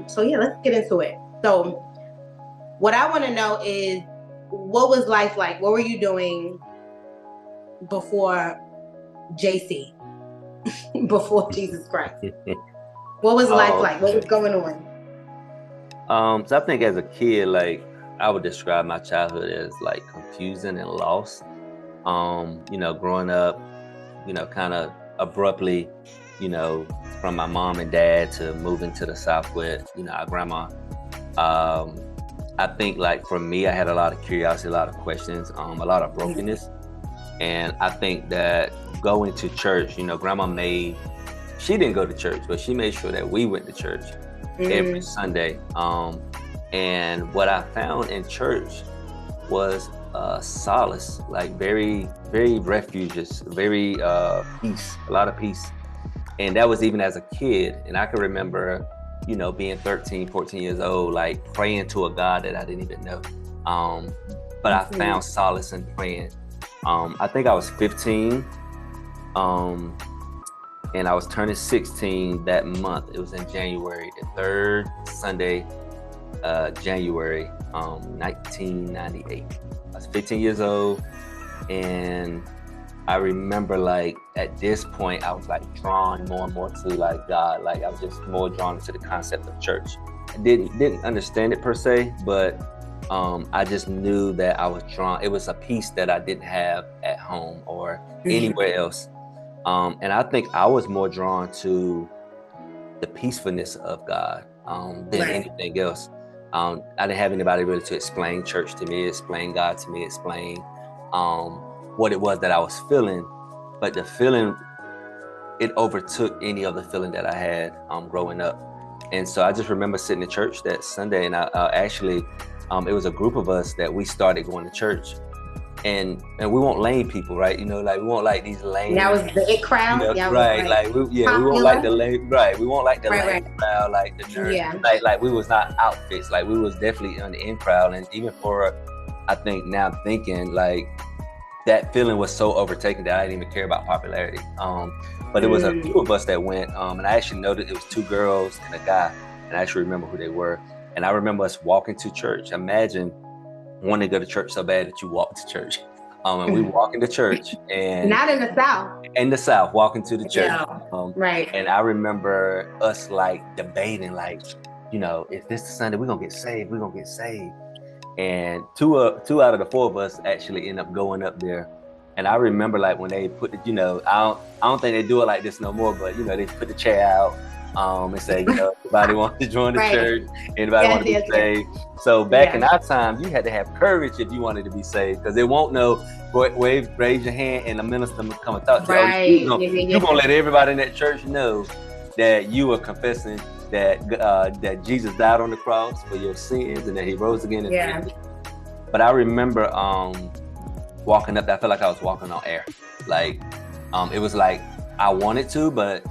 So yeah, let's get into it. So what I want to know is, what was life like? What were you doing before JC, before Jesus Christ? What was life like? What was going on? So I think as a kid, like, I would describe my childhood as like confusing and lost. Growing up, kind of abruptly, from my mom and dad to moving to the South with, our grandma. I think, like, for me, I had a lot of curiosity, a lot of questions, a lot of brokenness. And I think that going to church, grandma she didn't go to church, but she made sure that we went to church every Sunday. And what I found in church was solace, like very, very refugious, very peace, a lot of peace. And that was even as a kid. And I can remember, being 13, 14 years old, like praying to a God that I didn't even know. But I found solace in praying. I think I was 15, and I was turning 16 that month. It was in January, the third Sunday, January, 1998. I was 15 years old, and I remember, like, at this point, I was like drawn more and more to like God. Like, I was just more drawn to the concept of church. I didn't understand it per se, but I just knew that I was drawn. It was a peace that I didn't have at home or anywhere else. And I think I was more drawn to the peacefulness of God than anything else. I didn't have anybody really to explain church to me, explain God to me, explain what it was that I was feeling. But the feeling, it overtook any other feeling that I had growing up. And so I just remember sitting in church that Sunday, and I actually, it was a group of us that we started going to church. And we weren't lame people, right? Like, we weren't like these lame. That was the it crowd, right? Like, we weren't like the lame, right? We weren't like the lame crowd, like the nerds. Like we was not outfits. Like, we was definitely on the in crowd. And even for, I think now thinking, like, that feeling was so overtaken that I didn't even care about popularity. But it was a few of us that went, and I actually noticed it was two girls and a guy, and I actually remember who they were. And I remember us walking to church. Imagine wanting to go to church so bad that you walk to church. And we walk into church, and not in the South. In the South, walking to the church. Right. And I remember us like debating, like, if this is Sunday, we're gonna get saved. We're gonna get saved. And two out of the four of us actually end up going up there. And I remember, like, when they put the, I don't think they do it like this no more, but they put the chair out and say, anybody wants to join the church, anybody want to be saved. So back in our time, you had to have courage if you wanted to be saved, because there won't no raise your hand and the minister will come and talk to you. You're gonna let everybody in that church know that you are confessing that Jesus died on the cross for your sins and that he rose again. But I remember walking up, I felt like I was walking on air. Like, it was like I wanted to, but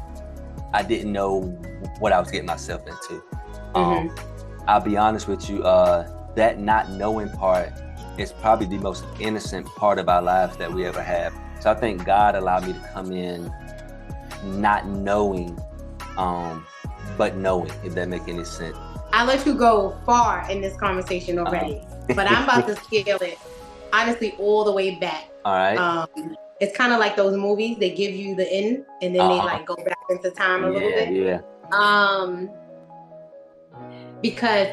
I didn't know what I was getting myself into. I'll be honest with you, that not knowing part is probably the most innocent part of our lives that we ever have. So I think God allowed me to come in not knowing, but knowing, if that make any sense. I let you go far in this conversation already, but I'm about to scale it, honestly, all the way back. All right. It's kind of like those movies, they give you the end and then they like go back into time a little bit. Yeah. Because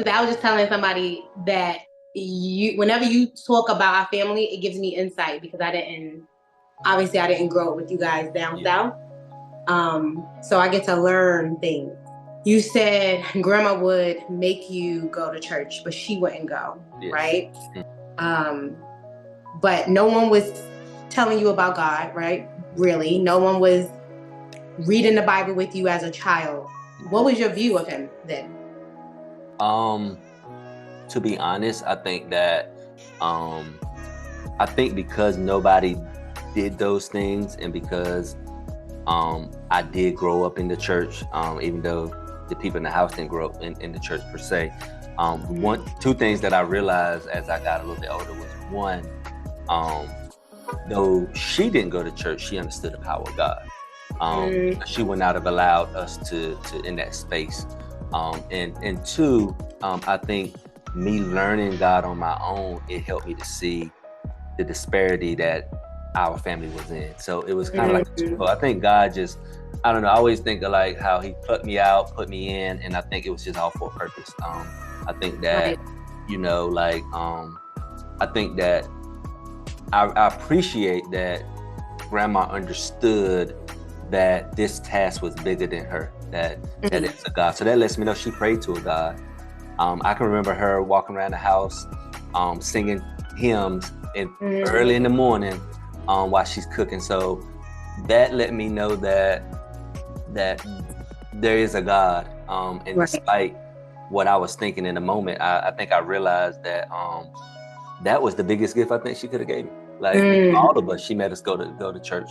I was just telling somebody that whenever you talk about our family, it gives me insight, because I didn't grow up with you guys down south. So I get to learn things. You said grandma would make you go to church, but she wouldn't go, right? But no one was telling you about God, right? Really? No one was reading the Bible with you as a child. What was your view of him then? To be honest, I think that, because nobody did those things, and because I did grow up in the church, even though the people in the house didn't grow up in the church per se. Two things that I realized as I got a little bit older was, one, though she didn't go to church, she understood the power of God. She would not have allowed us to in that space. And two, I think me learning God on my own, it helped me to see the disparity that our family was in. So it was kind of like, I think God just, I don't know, I always think of like how he put me out, put me in, and I think it was just all for a purpose. I think that, you know, like, I think that I appreciate that grandma understood that this task was bigger than her, that it's a God. So that lets me know she prayed to a God. I can remember her walking around the house, singing hymns early in the morning while she's cooking. So that let me know that there is a God. And despite what I was thinking in the moment, I think I realized that that was the biggest gift I think she could have gave me. Like all of us, she made us go to church.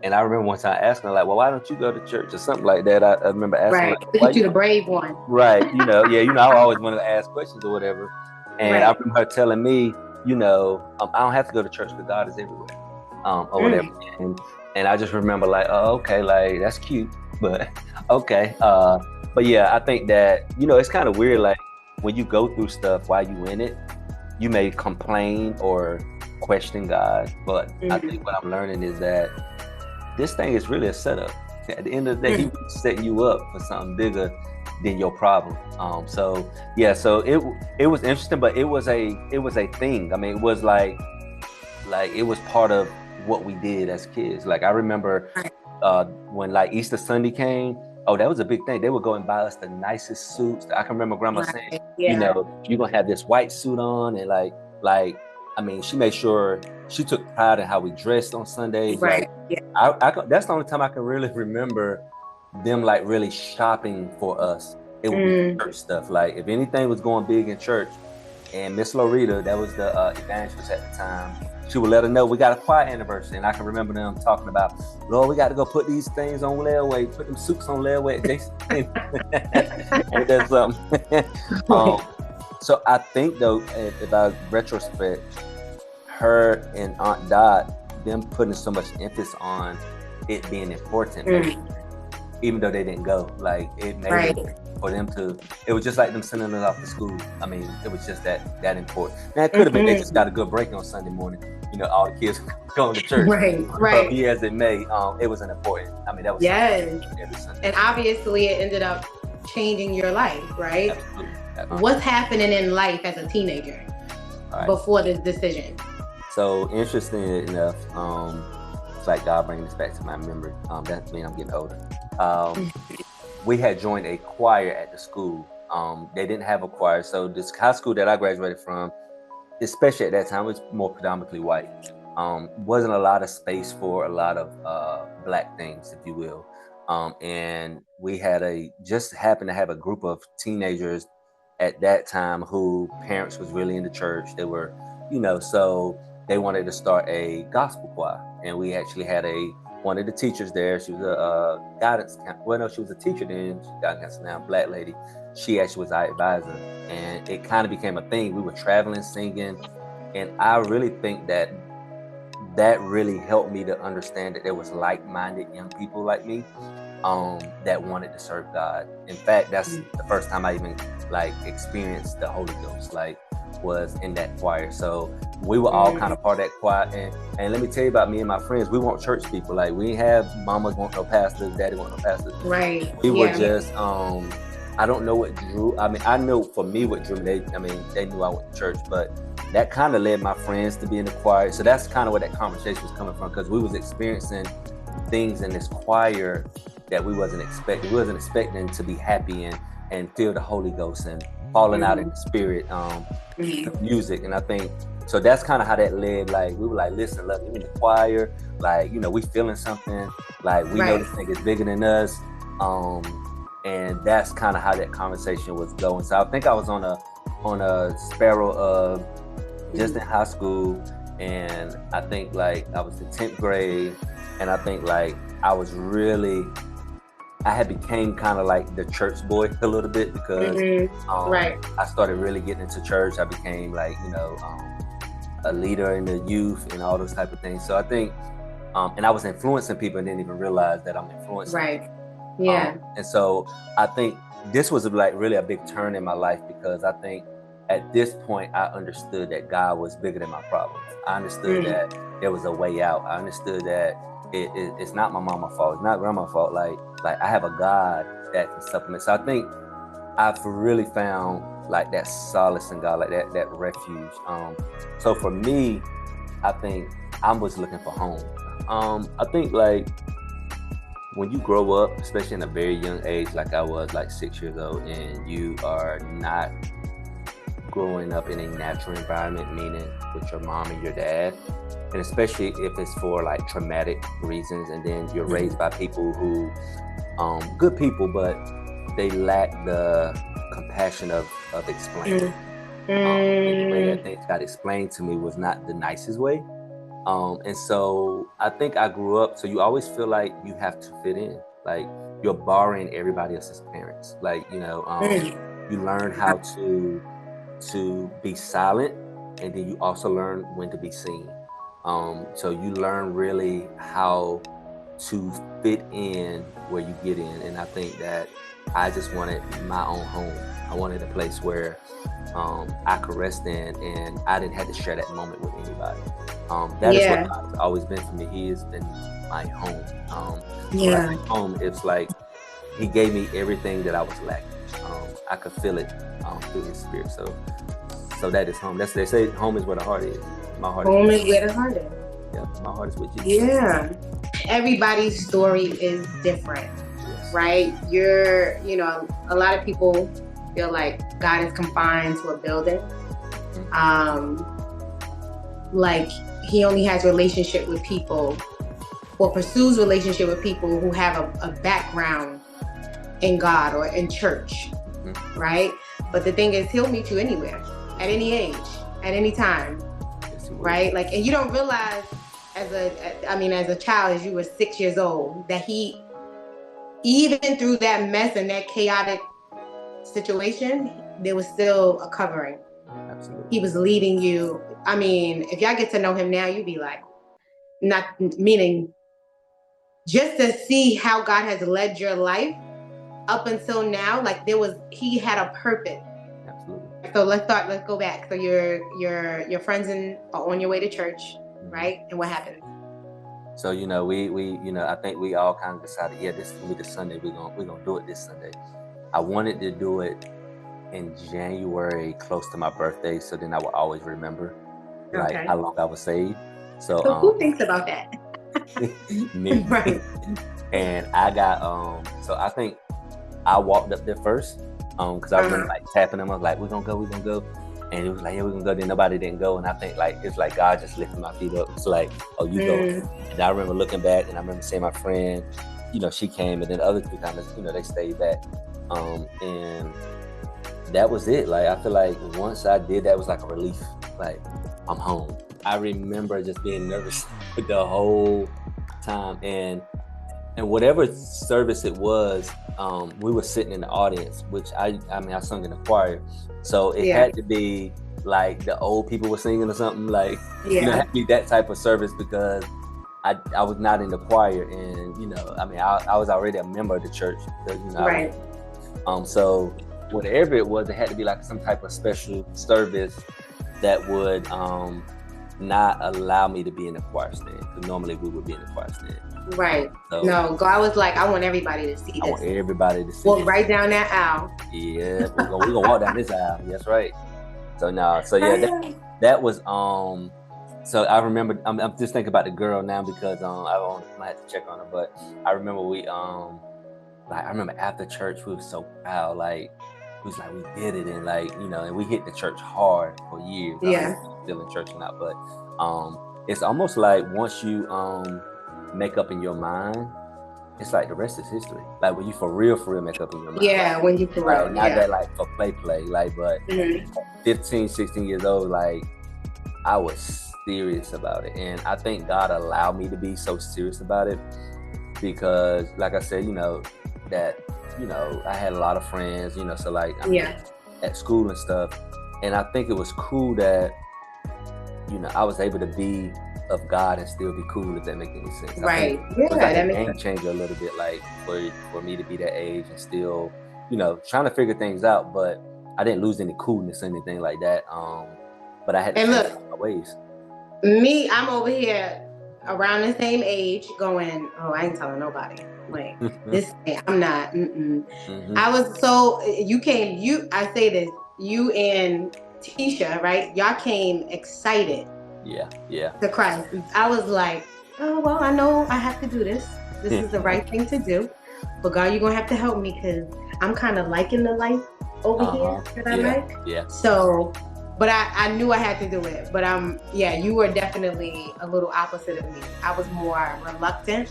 And I remember one time asking her, like, well, why don't you go to church or something like that? I remember asking her, like, why you the brave one? Right. You know, I always wanted to ask questions or whatever. And I remember her telling me, you know, I don't have to go to church because God is everywhere, or whatever. And I just remember like, oh, okay, like that's cute, but okay. But yeah, I think that, you know, it's kind of weird. Like when you go through stuff while you in it, you may complain or question God. But I think what I'm learning is that this thing is really a setup. At the end of the day, He's setting you up for something bigger than your problem. So yeah, so it was interesting, but it was a thing. I mean, it was like it was part of what we did as kids. Like I remember when like Easter Sunday came, oh, that was a big thing. They would go and buy us the nicest suits. I can remember grandma saying, you know, you're gonna have this white suit on, and like I mean, she made sure she took pride in how we dressed on Sundays. Like that's the only time I can really remember them like really shopping for us. It would be church stuff. Like if anything was going big in church, and Miss Loretta, that was the evangelist at the time, she would let her know we got a choir anniversary. And I can remember them talking about, Lord, we got to go put these things on layaway, put them suits on layaway at Jason. And that's something. So I think though, if I retrospect, her and Aunt Dot, them putting so much emphasis on it being important, even though they didn't go, like it made it for them to, it was just like them sending us off to school. I mean, it was just that important. Now it could have been they just got a good break on Sunday morning, you know, all the kids going to church. But be as it may, it was an important, I mean, that was every Sunday. And obviously it ended up changing your life, right? Absolutely. What's happening in life as a teenager before this decision? So interesting enough, it's like God bringing this back to my memory. That means I'm getting older. We had joined a choir at the school. They didn't have a choir. So this high school that I graduated from, especially at that time, was more predominantly white. Wasn't a lot of space for a lot of black things, if you will. And we had just happened to have a group of teenagers at that time who parents was really into church. They were, you know, so they wanted to start a gospel choir. And we actually had one of the teachers there. She was a guidance, well, no, she was a teacher then. She guidance now, black lady. She actually was our advisor. And it kind of became a thing. We were traveling, singing. And I really think that really helped me to understand that there was like-minded young people like me that wanted to serve God. In fact, that's the first time I even like experienced the Holy Ghost, like was in that choir. So we were all kind of part of that choir. And let me tell you about me and my friends, we weren't church people. Like we didn't have mamas want no pastors, daddy want no pastors. Right. We were just, I don't know what drew, I mean, I know for me what drew me, they knew I went to church, but that kind of led my friends to be in the choir. So that's kind of where that conversation was coming from, because we was experiencing things in this choir that we wasn't expecting. We wasn't expecting to be happy and feel the Holy Ghost and falling out in the spirit, the music. And I think, so that's kind of how that led. Like, we were like, listen, look, we in the choir, like, you know, we feeling something, like we know this thing is bigger than us. And that's kind of how that conversation was going. So I think I was on a spiral of just in high school. And I think like I was in 10th grade. And I think like I had became kind of like the church boy a little bit, because I started really getting into church. I became like, you know, a leader in the youth and all those type of things. So I think, and I was influencing people and didn't even realize that I'm influencing people. Yeah. And so I think this was like really a big turn in my life, because I think at this point I understood that God was bigger than my problems. I understood that there was a way out. I understood that it's not my mama's fault. It's not grandma's fault. Like I have a God that can supplement. So I think I've really found like that solace in God, like that refuge. So for me, I think I was looking for home. I think like when you grow up, especially in a very young age, like I was, like 6 years old, and you are not growing up in a natural environment, meaning with your mom and your dad, and especially if it's for like traumatic reasons, and then you're raised by people who, good people, but they lack the compassion of explaining. And the way that things got explained to me was not the nicest way. And so I think I grew up, so you always feel like you have to fit in, like you're borrowing everybody else's parents. Like, you learn how to be silent, and then you also learn when to be seen. So you learn really how to fit in where you get in. And I think that I just wanted my own home. I wanted a place where I could rest in, and I didn't have to share that moment with anybody. That is what God has always been for me. He has been my home. When I say home, it's like He gave me everything that I was lacking. I could feel it through His Spirit. So that is home. They say home is where the heart is. My heart home is where the heart is. Yeah, my heart is with Jesus. Yeah. Everybody's story is different, right? A lot of people feel like God is confined to a building. Like He only has relationship with people, or pursues relationship with people who have a background in God or in church, right? But the thing is, He'll meet you anywhere, at any age, at any time, right? Like, and you don't realize as a child, as you were 6 years old, that He, even through that mess and that chaotic situation, there was still a covering. Absolutely. He was leading you. I mean, if y'all get to know Him now, you'd be like, not meaning just to see how God has led your life up until now, like He had a purpose. Absolutely. So let's go back. So your friends are on your way to church, right? And what happened? So we I think we all kind of decided, this will be the Sunday we're gonna do it this Sunday. I wanted to do it in January, close to my birthday, so then I will always remember like how long I was saved. So who thinks about that? Me. Right. And I got so I think I walked up there first, because I remember like tapping them. I was like, we're gonna go, and it was like, yeah, we're gonna go. Then nobody didn't go, and I think like it's like God just lifted my feet up. It's like, oh, you go. And I remember looking back, and I remember seeing my friend, she came, and then other people kind of, they stayed back, and that was it. Like I feel like once I did that, it was like a relief. Like I'm home. I remember just being nervous the whole time, and whatever service it was, we were sitting in the audience, which I sung in the choir, so it had to be like the old people were singing or something, like it had to be that type of service, because I was not in the choir, and I was already a member of the church, because so whatever it was, it had to be like some type of special service that would not allow me to be in the choir stand, because normally we would be in the choir stand. Right. So, no, God was like, I want everybody to see this. I want everybody to see Walk right down that aisle. Yeah, we're gonna walk down this aisle. That's right. So that was so I remember, I'm just thinking about the girl now, because I might have to check on her, but I remember I remember after church we were so proud, like we was like, we did it, and like and we hit the church hard for years. I don't know if still in church or not, but it's almost like once you make up in your mind, it's like the rest is history. Like when you for real make up in your mind. Yeah, like, when you for real. Not that like for play, like, but 15, 16 years old, like I was serious about it. And I think God allowed me to be so serious about it, because like I said, that, I had a lot of friends, so like at school and stuff. And I think it was cool that, I was able to be of God and still be cool, if that makes any sense. Right. I think Yeah, it was like that a makes game sense. changer a little bit, like for me to be that age and still, trying to figure things out, but I didn't lose any coolness or anything like that. But I had to And change look, my ways. me, I'm over here around the same age going, oh, I ain't telling nobody. Like, this, I'm not. I was so, I say this, you and Tisha, right? Y'all came excited Yeah. to Christ. I was like, oh, well, I know I have to do this. This is the right thing to do. But God, you're going to have to help me because I'm kind of liking the life over here that I like. Yeah. So, but I knew I had to do it. But you were definitely a little opposite of me. I was more reluctant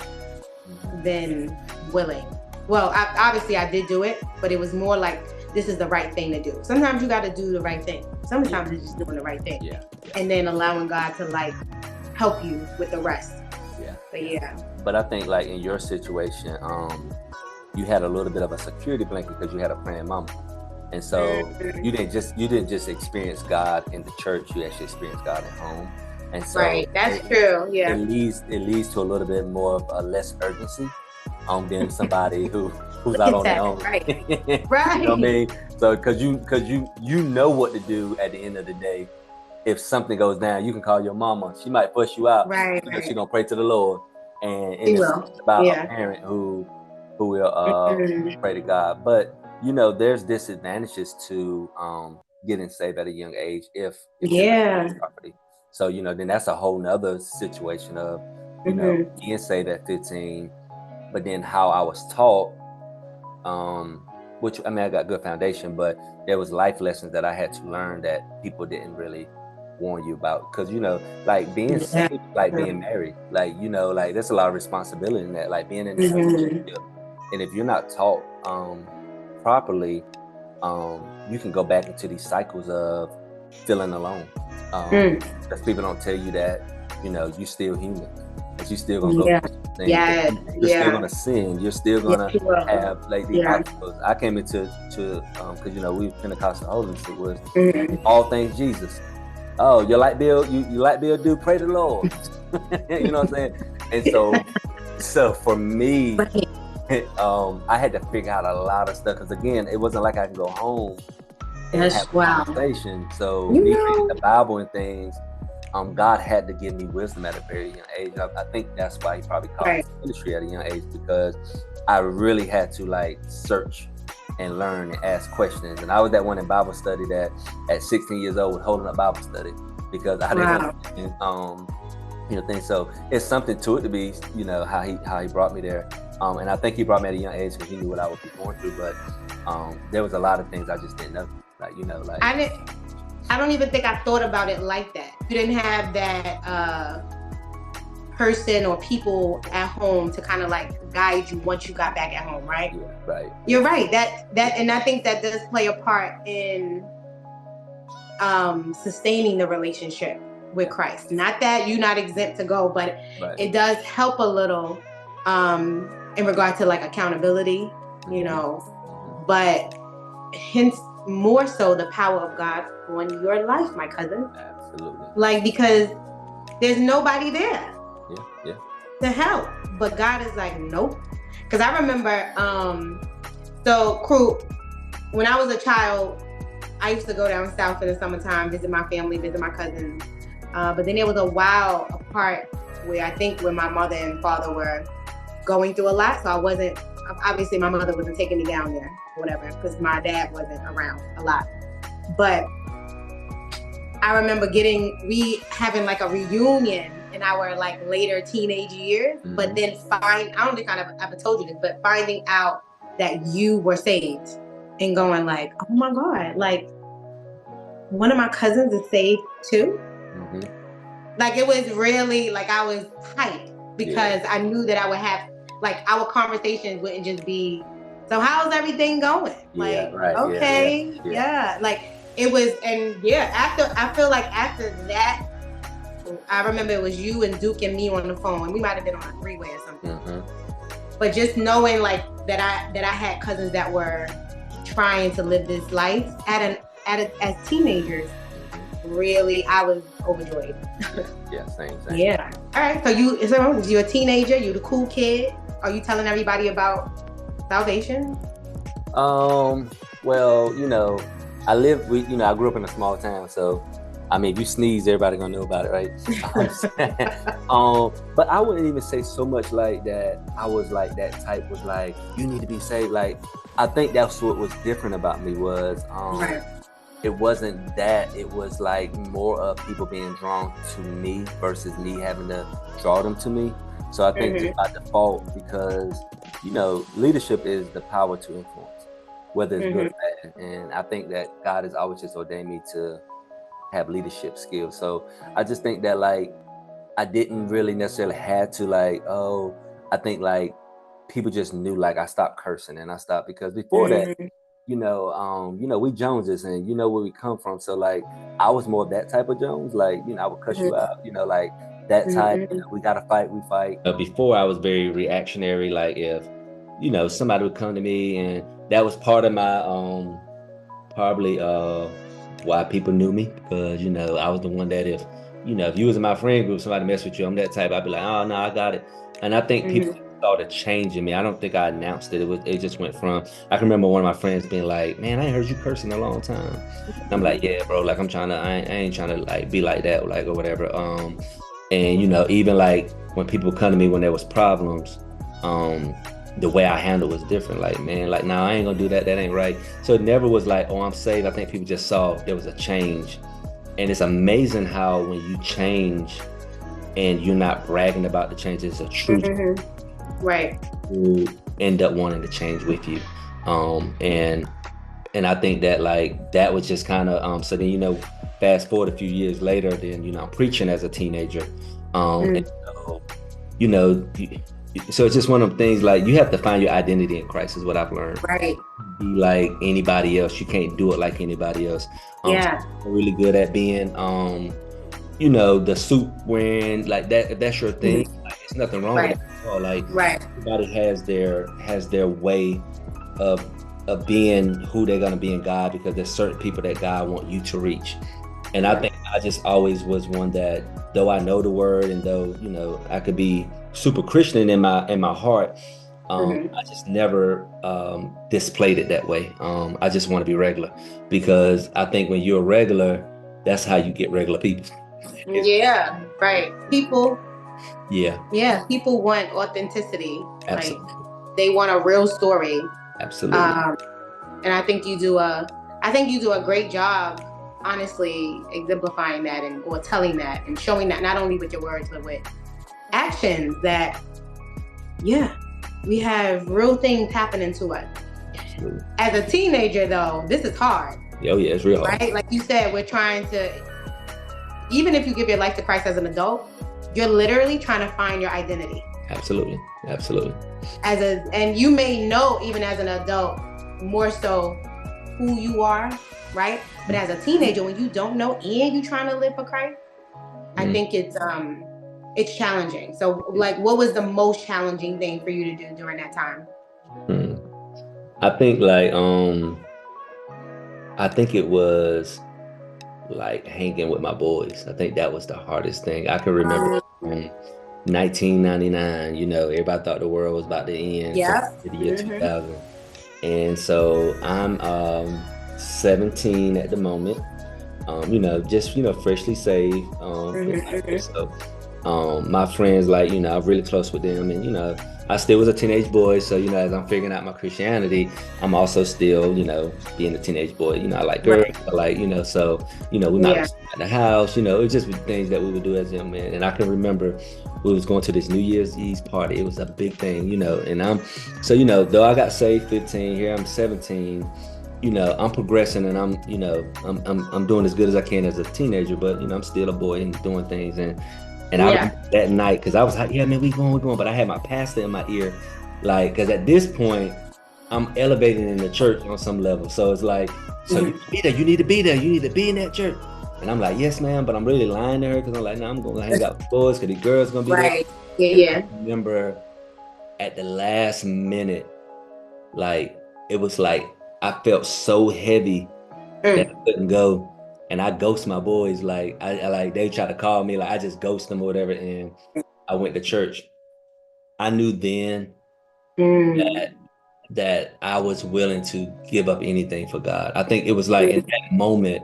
than willing. Well, obviously I did do it, but it was more like, this is the right thing to do. Sometimes you got to do the right thing. Sometimes it's just doing the right thing. Yeah. And then allowing God to like help you with the rest. Yeah. But I think like in your situation, you had a little bit of a security blanket because you had a praying mama. And so you didn't just experience God in the church, you actually experienced God at home. And so right, that's true. Yeah. It leads to a little bit more of a less urgency than somebody who's out on their own. Right. Right. You know what I mean? So because you know what to do at the end of the day. If something goes down, you can call your mama. She might fuss you out. Right. She's gonna pray to the Lord. And She it's will. about a parent who will pray to God. But there's disadvantages to getting saved at a young age if property. So then that's a whole nother situation of being saved at 15, but then how I was taught, which I got good foundation, but there was life lessons that I had to learn that people didn't really warn you about, because like being saved, like being married, like like there's a lot of responsibility in that, like being in a relationship, and if you're not taught properly, you can go back into these cycles of feeling alone, because people don't tell you that you're still human, that you're still gonna go through things, you're still gonna sin, you're still gonna have like the obstacles. I came into because we Pentecostal holiness, it was all things Jesus. Oh, your light bill, you light bill do, pray the Lord. You know what I'm saying? And so for me, I had to figure out a lot of stuff, because again, it wasn't like I could go home and have a conversation. So me reading the Bible and things, God had to give me wisdom at a very young age. I think that's why he probably called me to ministry at a young age, because I really had to like search and learn and ask questions. And I was that one in Bible study that at 16 years old was holding up Bible study because I didn't understand, things. So it's something to it to be, how he brought me there. And I think he brought me at a young age because he knew what I would be going through. But there was a lot of things I just didn't know. Like, I don't even think I thought about it like that. You didn't have that person or people at home to kind of like guide you once you got back at home, right? Yeah, right. You're right. That and I think that does play a part in sustaining the relationship with Christ. Not that you're not exempt to go, but it does help a little in regard to like accountability, but hence more so the power of God on your life, my cousin. Absolutely. Like, because there's nobody there to help, but God is like, nope. Because I remember, so crew, when I was a child, I used to go down south in the summertime, visit my family, visit my cousins. But then there was a while apart where I think when my mother and father were going through a lot, so obviously my mother wasn't taking me down there or whatever, because my dad wasn't around a lot. But I remember we having like a reunion in our like later teenage years, but then I don't think I ever told you this, but finding out that you were saved and going like, oh my God, like one of my cousins is saved too. Like it was really like I was hyped because I knew that I would have like our conversations wouldn't just be, so how's everything going? Like, okay, like it was, and I feel like after that, I remember it was you and Duke and me on the phone, and we might have been on a three-way or something. But just knowing like that I had cousins that were trying to live this life as teenagers, really, I was overjoyed. Yeah, same. Yeah. All right. So you're a teenager. You the cool kid. Are you telling everybody about salvation? Well, I grew up in a small town, so I mean, if you sneeze, everybody gonna know about it, right? But I wouldn't even say so much like that. I was like that type was like, you need to be saved. Like, I think that's what was different about me was, Right. it wasn't that. It was like more of people being drawn to me versus me having to draw them to me. So I think just by default, because leadership is the power to influence, whether it's good or bad. And I think that God has always just ordained me to have leadership skills. So I just think that like I didn't really necessarily have to I think like people just knew like I stopped cursing and I stopped because before that, we Joneses and you know where we come from. So like I was more of that type of Jones. Like, I would cuss you out, like that type. We gotta fight, we fight. Before I was very reactionary, like if, somebody would come to me and that was part of my probably why people knew me because I was the one that if you was in my friend group, somebody mess with you, I'm that type. I'd be like, oh no, I got it. And I think people started changing me. I don't think I announced it. It just went from. I can remember one of my friends being like, "Man, I ain't heard you curse in a long time." And I'm like, "Yeah, bro. Like I ain't trying to like be like that, like or whatever." And even like when people come to me when there was problems, the way I handle was different. Like, man, like, nah, I ain't gonna do that. That ain't right. So it never was like, oh, I'm saved. I think people just saw there was a change. And it's amazing how when you change and you're not bragging about the change, it's a truth. Right. You end up wanting to change with you. And I think that like that was just kind of so then fast forward a few years later, then I'm preaching as a teenager. And so it's just one of the things like you have to find your identity in Christ is what I've learned. Right. Be like anybody else. You can't do it like anybody else. Yeah. So I'm really good at being the suit wearing like that. If that's your thing, like, it's nothing wrong with it at all. Like everybody has their way of being who they're gonna be in God because there's certain people that God want you to reach. And I think I just always was one that though I know the word and though I could be super Christian in my heart, I just never displayed it that way. I just want to be regular because I think when you're regular, that's how you get regular people. Yeah, right. People Yeah, people want authenticity. absolutely. Like they want a real story. Absolutely. And I think you do a great job, honestly, exemplifying that or telling that and showing that not only with your words but with actions that we have real things happening to us. Absolutely. As a teenager though, this is hard. Oh yeah, it's real hard. Right? Like you said, we're trying to, even if you give your life to Christ as an adult, you're literally trying to find your identity. Absolutely. And you may know even as an adult more so who you are, right? But as a teenager, when you don't know and you're trying to live for Christ, I think it's challenging. So like, what was the most challenging thing for you to do during that time? I think like I think it was like hanging with my boys. I think that was the hardest thing. I can remember 1999, everybody thought the world was about to end. Yeah. To the year 2000. And so I'm 17 at the moment. Just freshly saved. So my friends, like, I'm really close with them, and I still was a teenage boy. So as I'm figuring out my Christianity, I'm also still being a teenage boy. I like girls, I like so we might at the house. It's just things that we would do as young men. And I can remember we was going to this New Year's Eve party. It was a big thing, and I'm so though I got saved 15, here I'm 17. I'm progressing and I'm doing as good as I can as a teenager, but I'm still a boy and doing things. And I remember that night, because I was like, yeah, man, we going. But I had my pastor in my ear, like, because at this point, I'm elevating in the church on some level. So it's like, so you need to be there. You need to be there. You need to be in that church. And I'm like, yes, ma'am. But I'm really lying to her because I'm like, no, I'm going to hang out with boys because the girls going to be there. Yeah. I remember at the last minute, like, it was like, I felt so heavy that I couldn't go. and I ghost my boys. Like I like they try to call me, like I just ghost them or whatever. And I went to church. I knew then that I was willing to give up anything for God. I think it was like in that moment,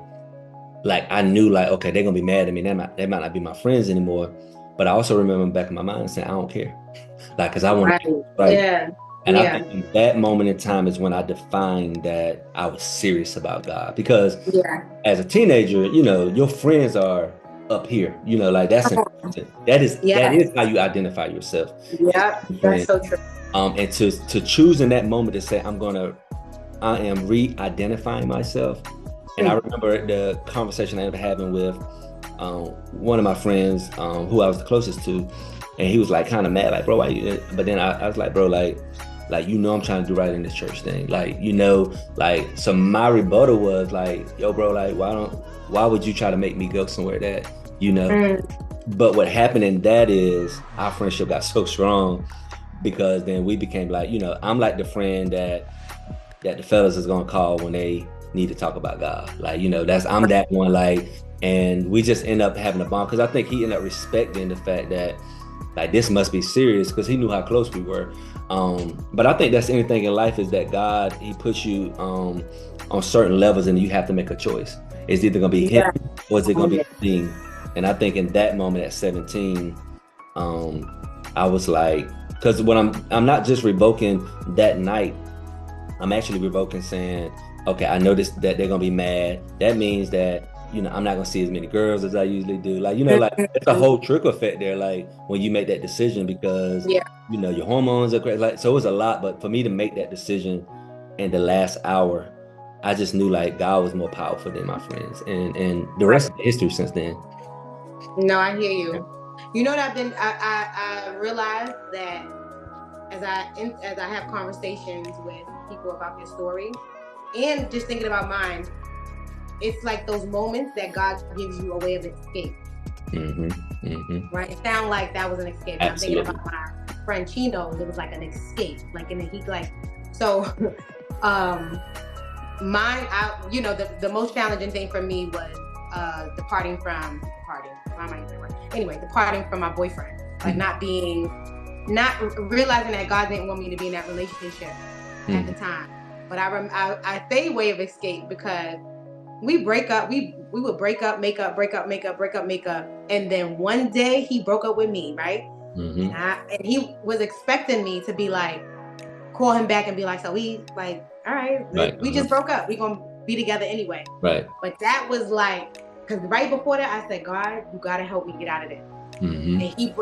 like I knew like, okay, they're gonna be mad at me. They might not be my friends anymore. But I also remember back in my mind saying, I don't care. Like, cause I want to right. Yeah. And I Yeah. think in that moment in time is when I defined that I was serious about God. Because as a teenager, you know, your friends are up here, you know, like that's important. That is how you identify yourself. Yeah, that's so true. And to choose in that moment to say, I am re-identifying myself. And I remember the conversation I ended up having with one of my friends who I was the closest to, and he was like kind of mad, like, bro, why you? But then I was like, bro, like you know I'm trying to do right in this church thing, like, you know, like, so my rebuttal was like, yo, bro, like, why would you try to make me go somewhere that, you know? But what happened in that is our friendship got so strong because then we became like, you know, I'm like the friend that the fellas is gonna call when they need to talk about God. Like, you know, I'm that one, like, and we just end up having a bond because I think he ended up respecting the fact that like this must be serious because he knew how close we were. But I think that's anything in life is that God, he puts you on certain levels and you have to make a choice. It's either gonna be him or is it gonna be a thing? And I think in that moment at 17, I was like, because when I'm not just revoking that night, I'm actually revoking saying, okay, I noticed that they're gonna be mad. That means that, you know, I'm not gonna see as many girls as I usually do. Like, you know, like it's a whole trickle effect there, like when you make that decision because you know your hormones are crazy. Like, so it was a lot, but for me to make that decision in the last hour, I just knew like God was more powerful than my friends. And the rest of the history since then. No, I hear you. You know what I realized that as I have conversations with people about their story and just thinking about mine, it's like those moments that God gives you a way of escape. Right? It sounded like that was an escape. I'm thinking about my friend Chino. It was like an escape. Like, and he like, so mine, you know, the most challenging thing for me was departing from my boyfriend. Like not realizing that God didn't want me to be in that relationship at the time. But I say way of escape because we break up, we would break up, make up, break up, make up, break up, make up. And then one day he broke up with me, right? And he was expecting me to be like, call him back and be like, so we like, all right, we just broke up. We gonna be together anyway. Right. But that was like, because right before that, I said, God, you gotta help me get out of this. And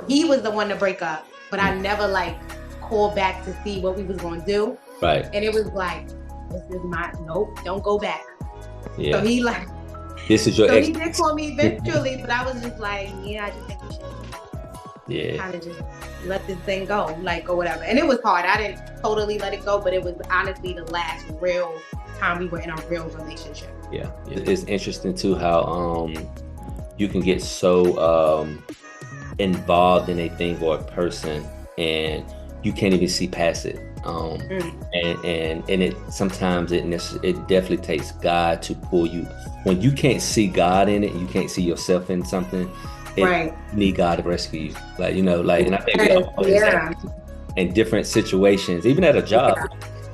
he was the one to break up, but I never like called back to see what we was gonna do. Right. And it was like, this is nope, don't go back. Yeah. So he like, this is your so he did call me eventually, but I was just like, yeah, I just think we should kind of just let this thing go, like, or whatever. And it was hard. I didn't totally let it go, but it was honestly the last real time we were in a real relationship. Yeah. It's interesting too how you can get so involved in a thing or a person and you can't even see past it. And it sometimes it definitely takes God to pull you. When you can't see God in it, you can't see yourself in something. You need God to rescue you. Like, you know, like, and I think we all in different situations, even at a job.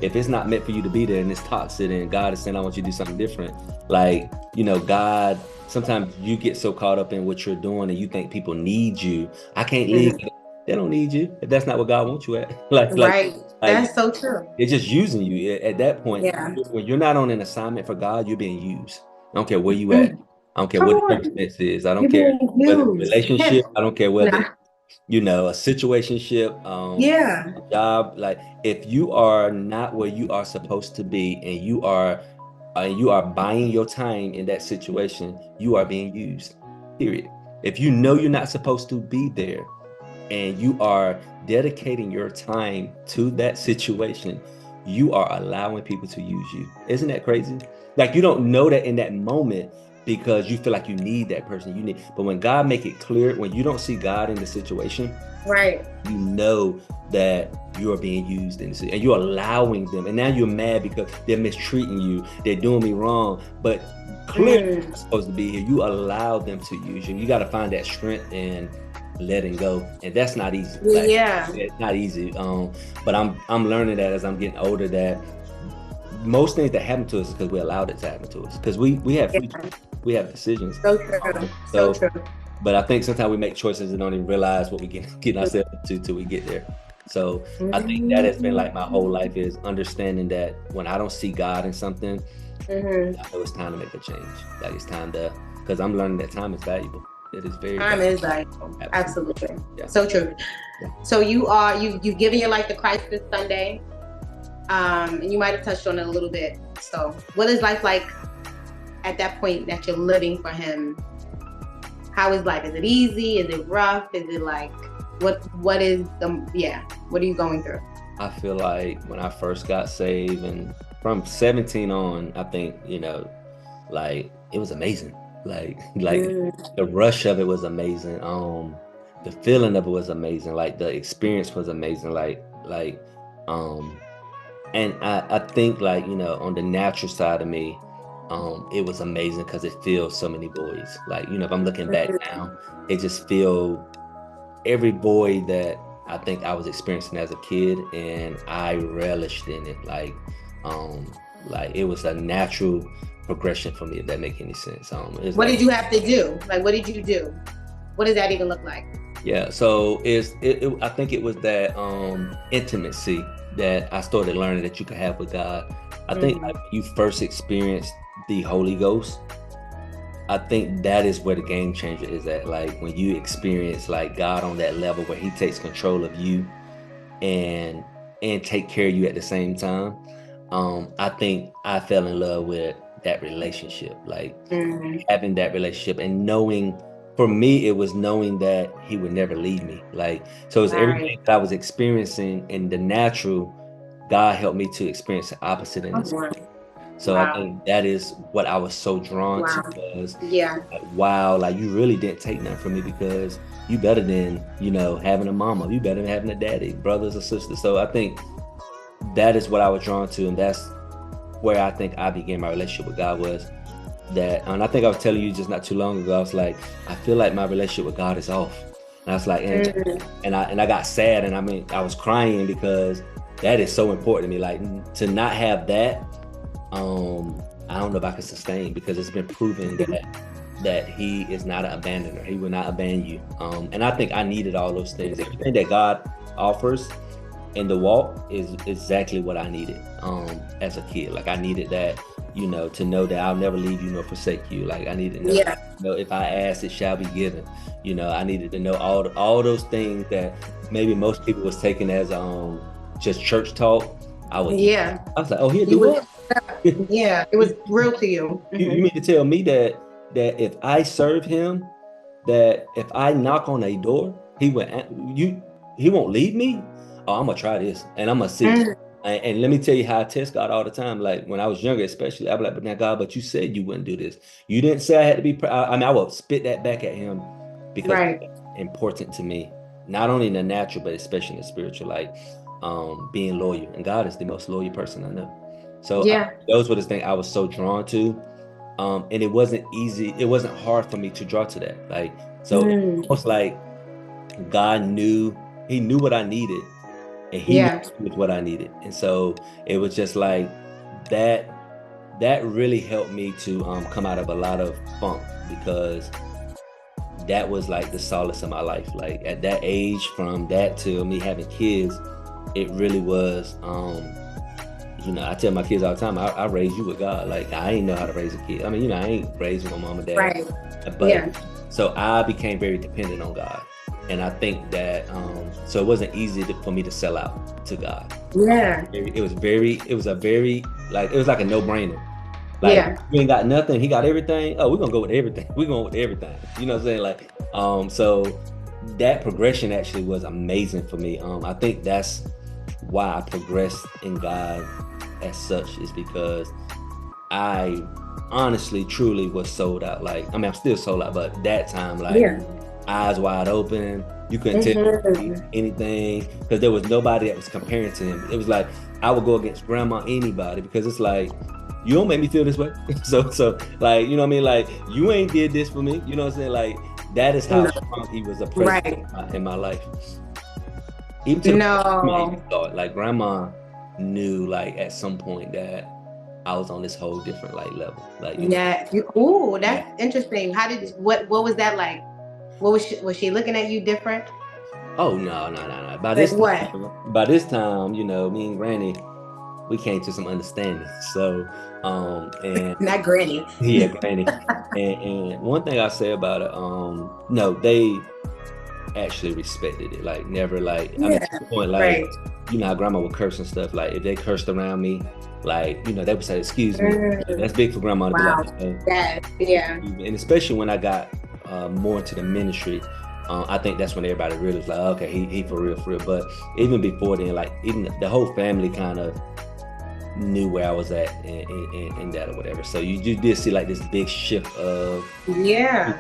If it's not meant for you to be there and it's toxic and God is saying, I want you to do something different. Like, you know, God, sometimes you get so caught up in what you're doing and you think people need you. I can't leave. They don't need you if that's not what God wants you at. Like, that's so true. They're just using you at that point. When you're not on an assignment for God, you're being used. I don't care where you at. I don't care what the circumstance is. I don't care whether it's a relationship. I don't care whether you know, a situationship, a job. Like, if you are not where you are supposed to be and you are buying your time in that situation, you are being used, period. If you know you're not supposed to be there and you are dedicating your time to that situation, you are allowing people to use you. Isn't that crazy? Like, you don't know that in that moment because you feel like you need that person. But when God make it clear, when you don't see God in the situation, you know that you are being used and you're allowing them. And now you're mad because they're mistreating you. They're doing me wrong. But clearly not supposed to be here. You allow them to use you. You got to find that strength in letting go, and that's not easy. Like, it's not easy. But I'm learning that as I'm getting older, that most things that happen to us is because we allowed it to happen to us. Because we have free choice. We have decisions. So true. So true. But I think sometimes we make choices and don't even realize what we get ourselves into till we get there. So I think that has been like my whole life, is understanding that when I don't see God in something, I know it's time to make a change. Like, it's time to, because I'm learning that time is valuable. It is very time valuable. is valuable. Absolutely. Yeah. So true. Yeah. So you've given your life to Christ this Sunday. And you might have touched on it a little bit. So what is life like at that point that you're living for him? How is life? Is it easy? Is it rough? Is it like, what are you going through? I feel like when I first got saved, and from 17 on, I think, like, it was amazing. Like the rush of it was amazing. The feeling of it was amazing. Like, the experience was amazing. And I think, like, on the natural side of me, it was amazing because it fills so many voids. Like, if I'm looking back now, it just feel every void that I think I was experiencing as a kid, and I relished in it. Like it was a natural progression for me, if that make any sense. What did you have to do? Like, what did you do? What does that even look like? Yeah, so I think it was that intimacy that I started learning that you could have with God. I think like, you first experienced the Holy Ghost, I think that is where the game changer is at. Like, when you experience like God on that level where he takes control of you and take care of you at the same time. I think I fell in love with that relationship, like having that relationship, and knowing, for me, it was knowing that he would never leave me. Like, so it's everything that I was experiencing in the natural, God helped me to experience the opposite in the spirit. So I think that is what I was so drawn to, was like, you really didn't take nothing from me, because you better than, having a mama, you better than having a daddy, brothers or sisters. So I think that is what I was drawn to, and that's where I think I began my relationship with God, was that. And I think I was telling you just not too long ago, I was like, I feel like my relationship with God is off. And I was like, and I got sad, and I was crying, because that is so important to me. Like, to not have that, I don't know if I can sustain, because it's been proven that he is not an abandoner. He will not abandon you. And I think I needed all those things. Everything that God offers in the walk is exactly what I needed as a kid. Like, I needed that, to know that I'll never leave you nor forsake you. Like, I needed to know if I ask, it shall be given. I needed to know all those things that maybe most people was taking as just church talk. I was like, oh, he'll do what? Yeah, it was real to you. You mean to tell me that if I serve him, that if I knock on a door, he won't leave me? Oh, I'm gonna try this, and I'm gonna see. And let me tell you how I test God all the time. Like, when I was younger, especially, I'd be like, but now, God, but you said you wouldn't do this. You didn't say I had to be. I would spit that back at him, because it's important to me, not only in the natural, but especially in the spiritual. Like, being loyal, and God is the most loyal person I know. So those were the things I was so drawn to, and it wasn't easy. It wasn't hard for me to draw to that. Like, so it was like God knew. He knew what I needed, and he knew what I needed. And so it was just like that. That really helped me to come out of a lot of funk, because that was like the solace of my life. Like, at that age, from that to me having kids, it really was. I tell my kids all the time, I raised you with God. Like, I ain't know how to raise a kid. I mean, I ain't raised with my mom and dad. But so I became very dependent on God. And I think that, so it wasn't easy for me to sell out to God. It was like a no-brainer. Like, you ain't got nothing, he got everything. Oh, we're gonna go with everything. We're going with everything. You know what I'm saying? Like, so that progression actually was amazing for me. I think that's why I progressed in God as such, is because I honestly, truly was sold out. Like, I'm still sold out, but that time, like, eyes wide open, you couldn't tell me anything, because there was nobody that was comparing to him. It was like I would go against grandma, anybody, because it's like you don't make me feel this way. So like, you know what I mean? Like, you ain't did this for me. You know what I'm saying? Like, that is how strong he was a presence in my life. Even to the grandma thought, like, grandma knew, like, at some point that I was on this whole different, like, level. Like, you know. That's interesting. What was that like? What was she looking at you different? Oh, no. By this time, you know, me and Granny, we came to some understanding. So, and not Granny. Yeah, Granny. and one thing I say about it, no, they actually respected it. Like, never, like, I mean, to the point, like, you know how grandma would curse and stuff. Like, if they cursed around me, like, you know, they would say, "Excuse me." That's big for grandma to be like, And especially when I got more into the ministry, I think that's when everybody really was like, okay, he for real. But even before then, like, even the whole family kind of knew where I was at and that or whatever. So you did see like this big shift of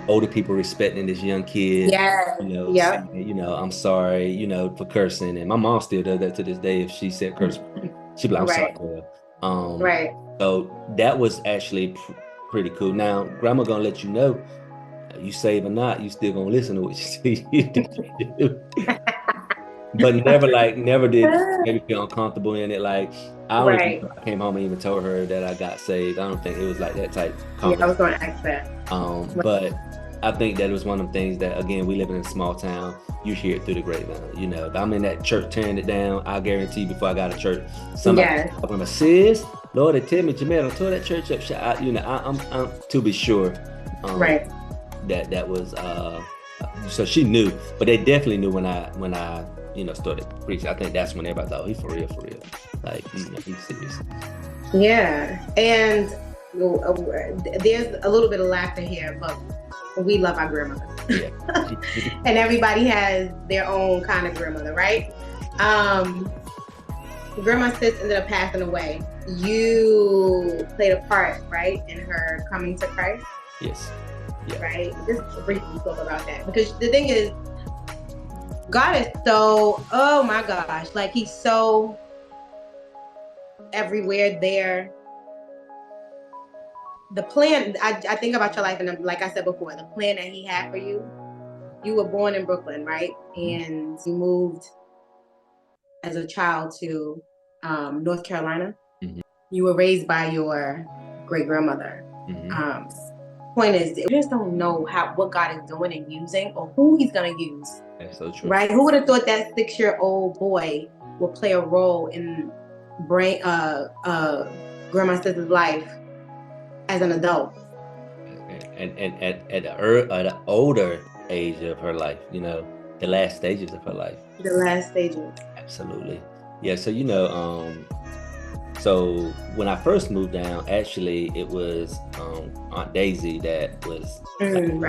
older people respecting this young kid. Saying, you know, I'm sorry, you know, for cursing. And my mom still does that to this day. If she said curse, she'd be like, I'm sorry, girl. So that was actually pretty cool. Now, grandma gonna let you know, you save or not, you still gonna listen to what she do. But never did maybe feel uncomfortable in it. Like, I don't remember I came home and even told her that I got saved. I don't think it was like that type conversation. I was going to ask that. But I think that it was one of the things that, again, we live in a small town. You hear it through the grapevine. You know, if I'm in that church tearing it down, I guarantee before I got to church, somebody from a sis, Lord, they tell me, Jamel, I tore that church up. You know, I'm to be sure. That was so she knew, but they definitely knew when I you know, started preaching. I think that's when everybody thought, he's for real. Like, you know, he's serious. Yeah, and there's a little bit of laughter here, but we love our grandmother. Yeah. And everybody has their own kind of grandmother, right? Grandma Sis ended up passing away. You played a part, right, in her coming to Christ? Yes. Yeah. Right? Just briefly talk about that. Because the thing is, God is so, oh my gosh, like he's so everywhere there. The plan, I think about your life, and like I said before, the plan that he had for you, you were born in Brooklyn, right? And you moved as a child to North Carolina. Mm-hmm. You were raised by your great-grandmother. Mm-hmm. Point is, we just don't know what God is doing and using, or who he's going to use. That's so true. Right? Who would have thought that 6-year-old boy would play a role in Grandma Sis's life as an adult? And at the older age of her life, you know, the last stages of her life. The last stages. Absolutely. Yeah, so, you know, so when I first moved down, actually, it was Aunt Daisy that was taking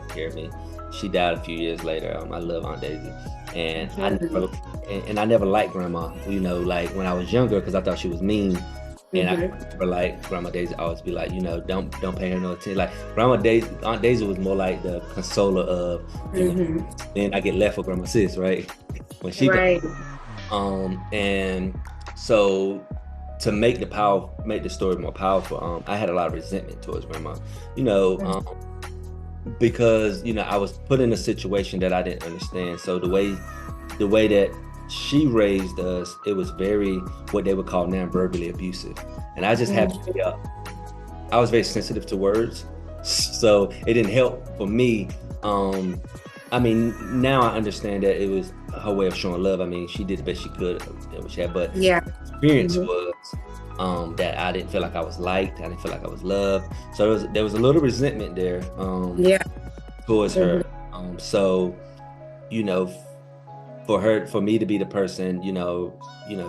care of me. She died a few years later. I love Aunt Daisy, and I never liked Grandma. You know, like when I was younger, because I thought she was mean. And I remember, like, Grandma Daisy always be like, you know, don't pay her no attention. Like, Aunt Daisy was more like the consoler of, you know, then I get left with Grandma Sis, right? When she died. And so, to make the story more powerful, I had a lot of resentment towards Grandma, you know, because, you know, I was put in a situation that I didn't understand. So the way that she raised us, it was very, what they would call non-verbally abusive. And I just happened to be I was very sensitive to words, so it didn't help for me. I mean, now I understand that it was her way of showing love. I mean, she did the best she could, but the experience was that I didn't feel like I was liked. I didn't feel like I was loved. So there was a little resentment there towards her. So, you know, for me to be the person, you know,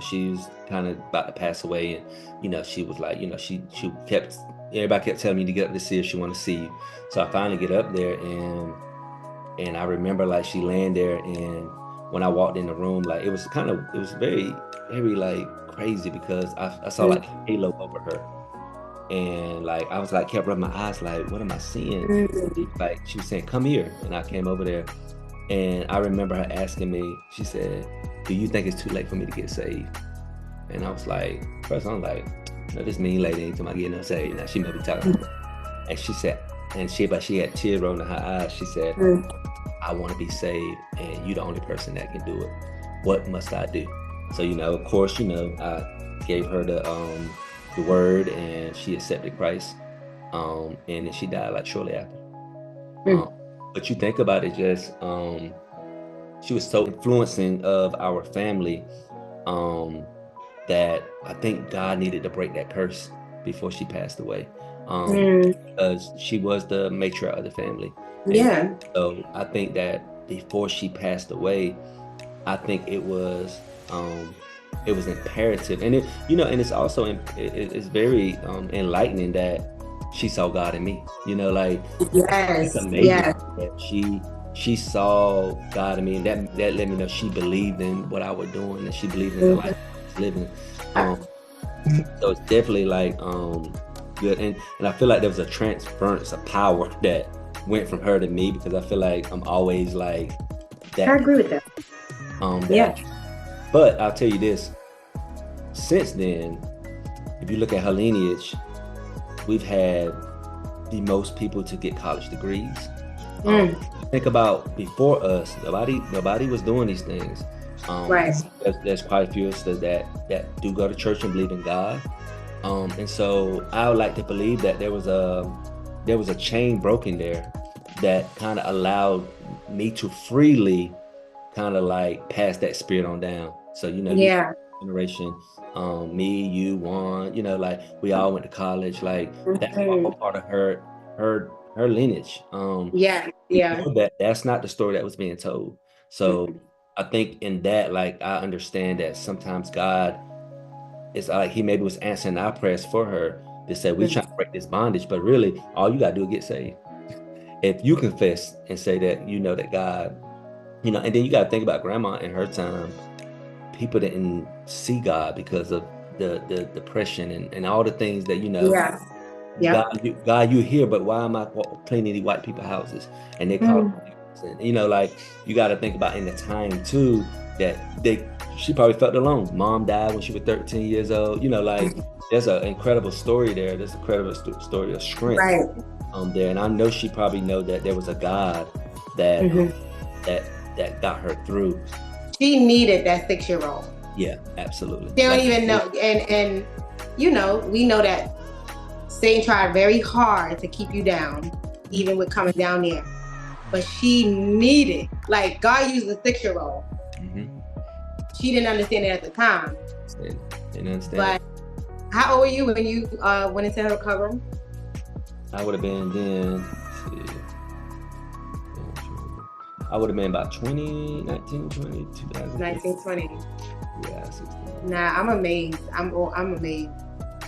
she was kind of about to pass away, and, you know, she was like, you know, everybody kept telling me to get up to see if she wanted to see you. So I finally get up there, and I remember, like, she laying there, and when I walked in the room, like, it was very, very, like, crazy, because I saw like a halo over her, and, like, I was like, kept rubbing my eyes, like, what am I seeing? Like, she was saying, come here, and I came over there, and I remember her asking me, she said, do you think it's too late for me to get saved? And I was like, first I'm like, this mean lady ain't talking about getting saved. Now she might be talking about, and she said, but she had tears rolling in her eyes. She said, I want to be saved, and you the only person that can do it. What must I do? So, of course, I gave her the word, and she accepted Christ. And then she died like shortly after. But you think about it, just she was so influencing of our family that I think God needed to break that curse before she passed away. Because she was the matriarch of the family. And so I think that before she passed away, I think it was imperative, and and it's also it's very enlightening that she saw God in me. It's amazing that she saw God in me, and that let me know she believed in what I was doing, and she believed in the life I was living. So it's definitely like good, and I feel like there was a transference of power that went from her to me, because I feel like I'm always like that. I agree with that. But I'll tell you this, since then, if you look at her lineage, we've had the most people to get college degrees. Think about before us, nobody was doing these things. Right. There's quite a few of us that do go to church and believe in God. And so I would like to believe that there was a chain broken there that kind of allowed me to freely kind of like pass that spirit on down. So, generation, me, you, Juan, like we all went to college, like that's all part of her lineage. That's not the story that was being told. So I think in that, like, I understand that sometimes God is like, he maybe was answering our prayers for her to say, we trying to break this bondage, but really all you got to do is get saved. If you confess and say that, that God, and then you got to think about grandma in her time. People didn't see God because of the depression and all the things that, God, you here, but why am I cleaning these white people houses? And they call it, like, you got to think about in the time too, that she probably felt alone. Mom died when she was 13 years old. Like, there's an incredible story there. There's an incredible story of strength there. And I know she probably know that there was a God that that got her through. She needed that 6-year-old. Yeah, absolutely. They don't even know. And we know that Satan tried very hard to keep you down, even with coming down there. But she needed, like, God used a 6-year-old. She didn't understand it at the time. Didn't understand. But how old were you when you went into her room? I would have been then, I would have been about 20, 19, 20, 2000. 19, 20. Yeah, 16. Nah, I'm amazed. I'm amazed.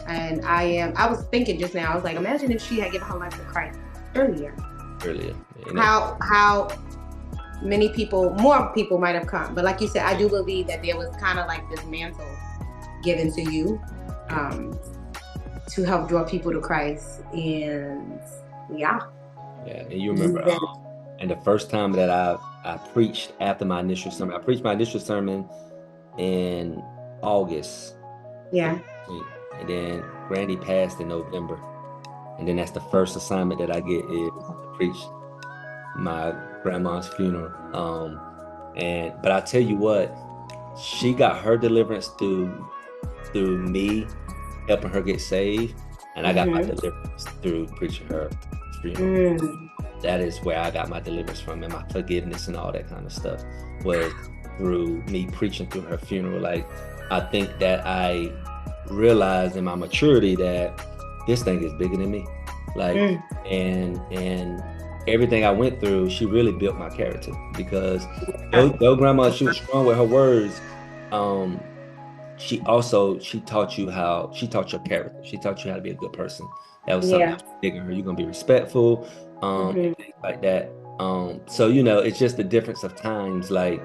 And I was thinking just now, I was like, imagine if she had given her life to Christ earlier. How many people, more people might have come. But like you said, I do believe that there was kind of like this mantle given to you to help draw people to Christ. And yeah, and you remember, and the first time that I preached after my initial sermon, I preached my initial sermon in August. Yeah. And then Granny passed in November. And then that's the first assignment that I get is to preach my grandma's funeral. But I tell you what, she got her deliverance through me helping her get saved, and I got my deliverance through preaching her funeral. That is where I got my deliverance from, and my forgiveness and all that kind of stuff was through me preaching through her funeral. Like, I think that I realized in my maturity that this thing is bigger than me. Like, and everything I went through, she really built my character, because though grandma, she was strong with her words, she taught you your character. She taught you how to be a good person. That was something big in her. You're gonna be respectful, and things like that. So it's just the difference of times. Like,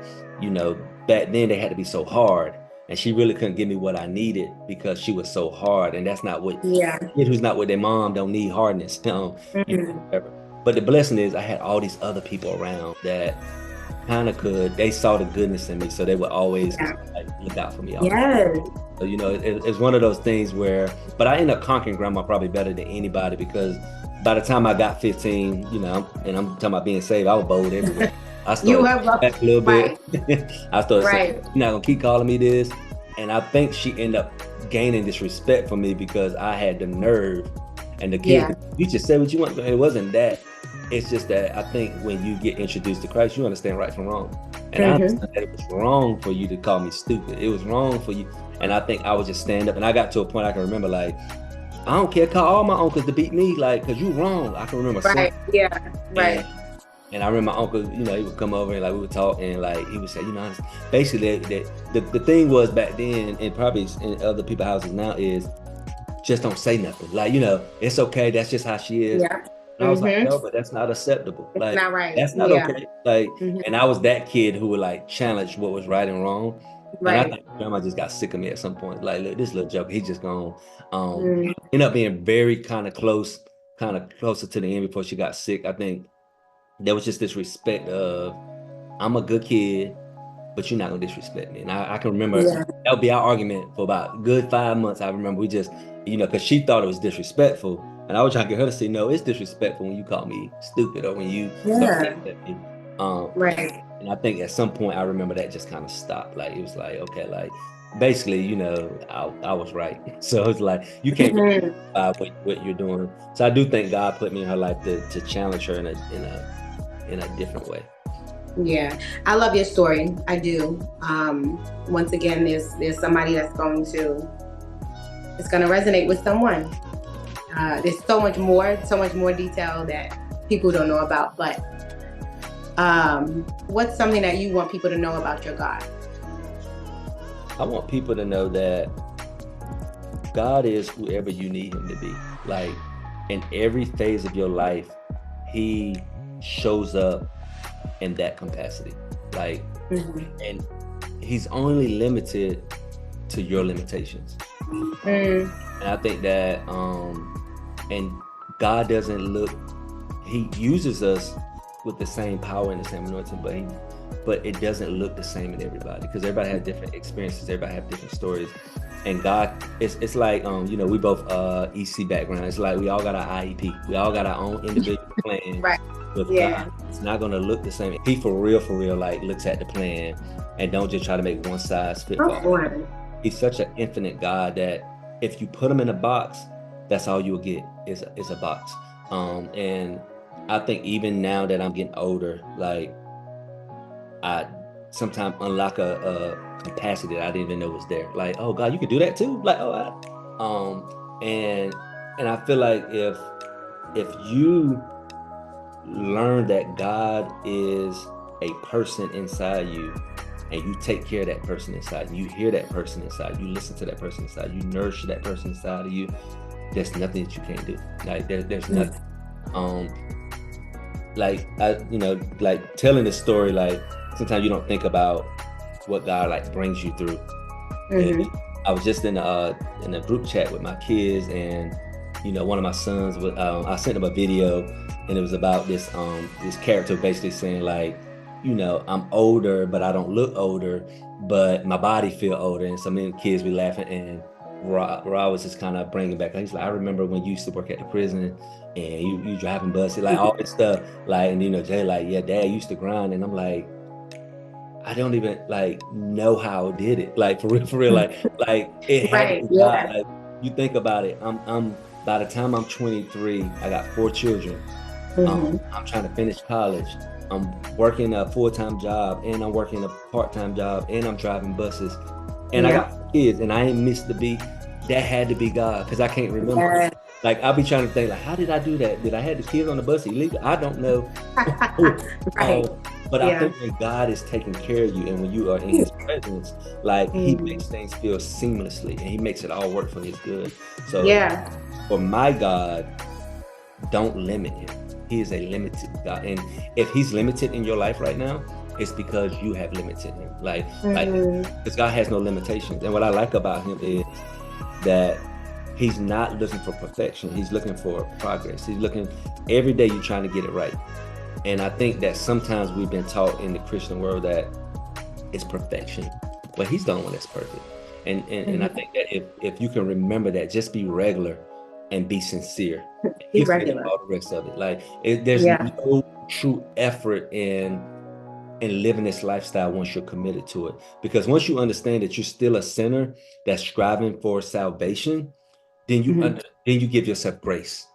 back then they had to be so hard, and she really couldn't give me what I needed because she was so hard, and that's not what kid who's not with their mom don't need hardness. Whatever. But the blessing is I had all these other people around that kind of they saw the goodness in me, so they would always like look out for me. So, it's one of those things where, but I end up conquering grandma probably better than anybody, because by the time I got 15, and I'm talking about being saved, I was bold everywhere. I You started have back a little bit. I started saying, right. "You're not gonna keep calling me this," and I think she ended up gaining this respect for me because I had the nerve. And the kid, Yeah. you just said what you want. It wasn't that. It's just that I think when you get introduced to Christ, you understand right from wrong. And I understand that it was wrong for you to call me stupid. It was wrong for you. And I think I would just stand up. And I got to a point I can remember, like, I don't care, call all my uncles to beat me, like, because you wrong. I can remember Right. Yeah. Right. and I remember my uncle, he would come over and like we would talk, and like he would say, basically the thing was back then, and probably in other people's houses now, is just don't say nothing. Like, it's okay. That's just how she is. Yeah. And I was like, no, but that's not acceptable. It's Like, not right. that's not Yeah. okay. Like, and I was that kid who would like challenge what was right and wrong. And I think grandma just got sick of me at some point. Like, look, this little joke, he's just gonna end up being very kind of closer to the end before she got sick. I think there was just this respect of, I'm a good kid, but you're not gonna disrespect me. And I can remember that would be our argument for about a good 5 months. I remember we just, because she thought it was disrespectful. And I was trying to get her to say, no, it's disrespectful when you call me stupid or when you start at me. Right. And I think at some point I remember that just kind of stopped. Like, it was like, okay, like basically, I was right. So it's like, you can't what you're doing. So I do think God put me in her life to challenge her in a different way. Yeah, I love your story. I do. Once again, there's somebody it's going to resonate with someone. There's so much more detail that people don't know about. But what's something that you want people to know about your God? I want people to know that God is whoever you need him to be. Like, in every phase of your life, he shows up in that capacity. Like, and he's only limited to your limitations. And I think that and God doesn't he uses us with the same power and the same anointing, but it doesn't look the same in everybody, because everybody has different experiences, everybody has different stories. And God, it's like we both EC background. It's like we all got our IEP, we all got our own individual plan. Right. With God, it's not gonna look the same. He for real, like, looks at the plan and don't just try to make one size fit all. He's such an infinite God that if you put him in a box, that's all you'll get is a box. And I think even now that I'm getting older, like, I sometimes unlock a capacity that I didn't even know was there. Like, oh God, you can do that too. Like, and I feel like if you learn that God is a person inside you, and you take care of that person inside, you hear that person inside, you listen to that person inside, you nourish that person inside of you, there's nothing that you can't do. Like, there's nothing. Like, like telling this story, like, sometimes you don't think about what God like brings you through. I was just in a group chat with my kids, and one of my sons was I sent him a video, and it was about this character basically saying, like, I'm older, but I don't look older, but my body feel older. And so many kids be laughing, and Ra was just kind of bringing back. He's like, I remember when you used to work at the prison, and you driving buses, like all this stuff, like, and Jay, like, yeah, Dad used to grind. And I'm like, I don't even like know how I did it. Like, for real, like it had to be God. Like, you think about it, I'm by the time I'm 23, I got 4 children. I'm trying to finish college. I'm working a full-time job, and I'm working a part-time job, and I'm driving buses, and I got kids, and I ain't missed the beat. That had to be God, because I can't remember. Like, I'll be trying to think, like, how did I do that? Did I have the kids on the bus illegal? I don't know. But I think when God is taking care of you, and when you are in his presence, like, he makes things feel seamlessly, and he makes it all work for his good. So for my God, don't limit him. He is a limited God. And if he's limited in your life right now, it's because you have limited him. Like, because God has no limitations. And what I like about him is that he's not looking for perfection. He's looking for progress. He's looking, every day you're trying to get it right. And I think that sometimes we've been taught in the Christian world that it's perfection, but he's the only one that's perfect. And I think that if you can remember that, just be regular and be sincere. Be He'll figure regular. out all the rest of it. Like there's Yeah. no true effort in living this lifestyle once you're committed to it. Because once you understand that you're still a sinner that's striving for salvation, then Mhm. then you give yourself grace.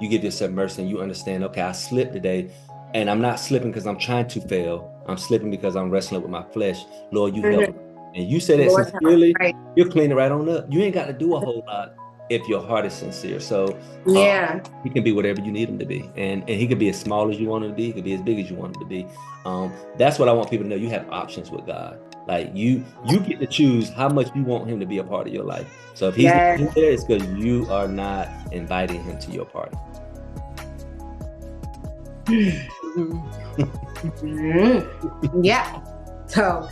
You give yourself mercy, and you understand, okay, I slipped today, and I'm not slipping because I'm trying to fail. I'm slipping because I'm wrestling with my flesh. Lord, you help me. Mhm. And you say that Lord help. sincerely, Right. you'll clean it right on up. You ain't got to do a whole lot if your heart is sincere. So Yeah. he can be whatever you need him to be. And he could be as small as you want him to be. He could be as big as you want him to be. That's what I want people to know. You have options with God. Like you get to choose how much you want him to be a part of your life. So if he's not Yeah. in there, it's because you are not inviting him to your party. Yeah. So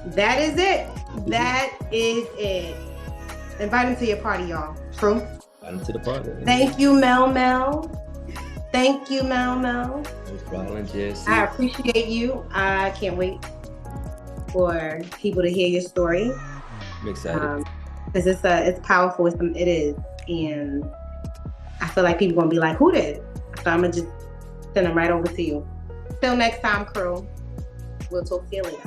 that is it. That is it. Invite him to your party, y'all. True. Invite him to the party. Thank you, Mel Mel. Thank you, Mel Mel. No problem, Jesse. I appreciate you. I can't wait for people to hear your story. I'm excited. Because it's powerful. It is. And I feel like people gonna be like, who did? So I'm gonna just send them right over to you. Till next time, crew. We'll talk to you later.